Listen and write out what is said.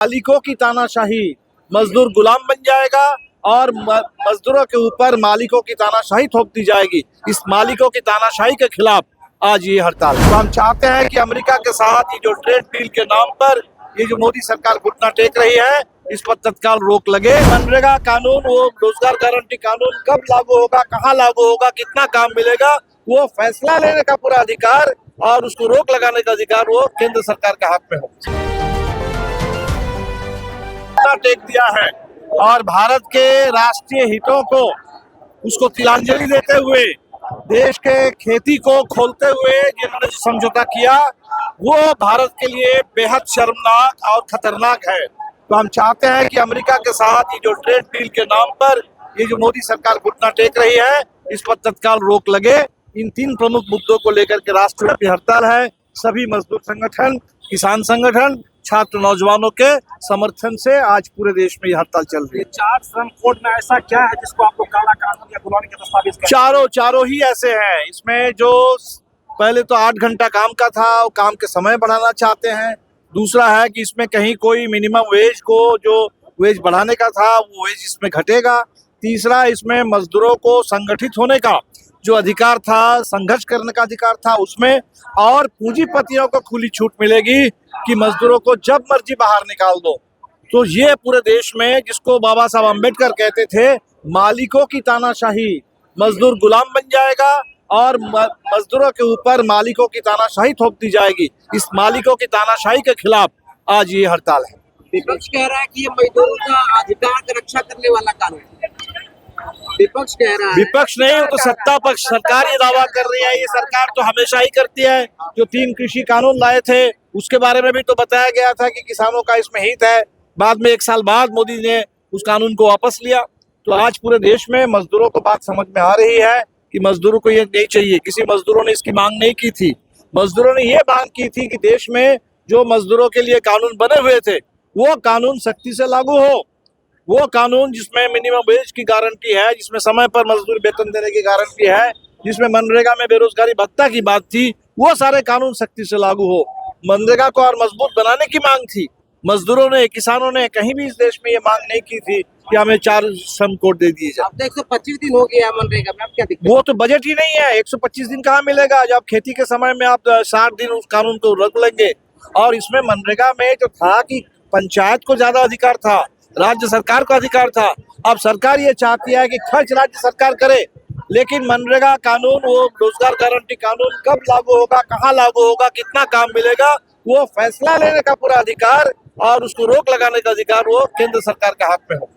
मालिकों की तानाशाही, मजदूर गुलाम बन जाएगा और मजदूरों के ऊपर मालिकों की तानाशाही थोप दी जाएगी। इस मालिकों की तानाशाही के खिलाफ आज ये हड़ताल। तो हम चाहते हैं कि अमेरिका के साथ ये जो ट्रेड डील के नाम पर ये जो मोदी सरकार घुटना टेक रही है, इस पर तत्काल रोक लगे। मनरेगा कानून, वो रोजगार गारंटी कानून कब लागू होगा, कहाँ लागू होगा, कितना काम मिलेगा, वो फैसला लेने का पूरा अधिकार और उसको रोक लगाने का अधिकार वो केंद्र सरकार के हाथ में हो। टेक दिया है और भारत के राष्ट्रीय हितों को उसको तिलांजलि देते हुए, देश के खेती को खोलते हुए जिन्होंने समझौता किया, वो भारत के लिए बेहद शर्मनाक और खतरनाक है। तो हम चाहते हैं कि अमेरिका के साथ ये जो ट्रेड डील के नाम पर ये जो मोदी सरकार घुटना टेक रही है, इस पर तत्काल रोक लगे। इन तीन प्रमुख मुद्दों को लेकर के राष्ट्रव्यापी हड़ताल है। सभी मजदूर संगठन, किसान संगठन, छात्र नौजवानों के समर्थन से आज पूरे देश में ये हड़ताल चल रही है। 4 श्रम कोड में ऐसा क्या है जिसको आपको काला कानून या गुलामी के दस्तावेज चारों ही ऐसे हैं। इसमें जो पहले तो 8 घंटा काम का था, वो काम के समय बढ़ाना चाहते हैं। दूसरा है कि इसमें कहीं कोई मिनिमम वेज को, जो वेज बढ़ाने का था, वो वेज इसमें घटेगा। तीसरा, इसमें मजदूरों को संगठित होने का जो अधिकार था, संघर्ष करने का अधिकार था उसमें, और पूंजीपतियों को खुली छूट मिलेगी कि मजदूरों को जब मर्जी बाहर निकाल दो। तो ये पूरे देश में, जिसको बाबा साहब अम्बेडकर कहते थे, मालिकों की तानाशाही, मजदूर गुलाम बन जाएगा और मजदूरों के ऊपर मालिकों की तानाशाही थोप दी जाएगी। इस मालिकों की तानाशाही के खिलाफ आज ये हड़ताल है। विपक्ष कह रहा है कि ये मजदूरों का अधिकार की रक्षा करने वाला कानून है। विपक्ष कह रहा है। विपक्ष नहीं, वो तो सत्ता पक्ष, सरकार ये दावा कर रही है। ये सरकार तो हमेशा ही करती है। जो 3 कृषि कानून लाए थे, उसके बारे में भी तो बताया गया था कि किसानों का इसमें हित है। बाद में 1 साल बाद मोदी ने उस कानून को वापस लिया। तो आज पूरे देश में मजदूरों को बात समझ में आ रही है कि मजदूरों को ये नहीं चाहिए। किसी मजदूरों ने इसकी मांग नहीं की थी। मजदूरों ने ये मांग की थी कि देश में जो मजदूरों के लिए कानून बने हुए थे, वो कानून सख्ती से लागू हो। वो कानून जिसमें मिनिमम वेज की गारंटी है, जिसमें समय पर मजदूर वेतन देने की गारंटी है, जिसमें मनरेगा में बेरोजगारी भत्ता की बात थी, वो सारे कानून सख्ती से लागू हो। मनरेगा को और मजबूत बनाने की मांग थी। मजदूरों ने, किसानों ने कहीं भी इस देश में ये मांग नहीं की थी कि हमें 4 श्रम कोड दे दिए जाए। अब तो 125 दिन हो गया मनरेगा में, अब क्या दिक्कत? वो तो बजट ही नहीं है। 125 दिन कहाँ मिलेगा? जब खेती के समय में आप 60 दिन उस कानून को रख लेंगे। और इसमें मनरेगा में जो था कि पंचायत को ज्यादा अधिकार था, राज्य सरकार का अधिकार था। अब सरकार ये चाहती है कि खर्च राज्य सरकार करे, लेकिन मनरेगा कानून, वो रोजगार गारंटी कानून कब लागू होगा, कहाँ लागू होगा, कितना काम मिलेगा, वो फैसला लेने का पूरा अधिकार और उसको रोक लगाने का अधिकार वो केंद्र सरकार के हाथ में हो।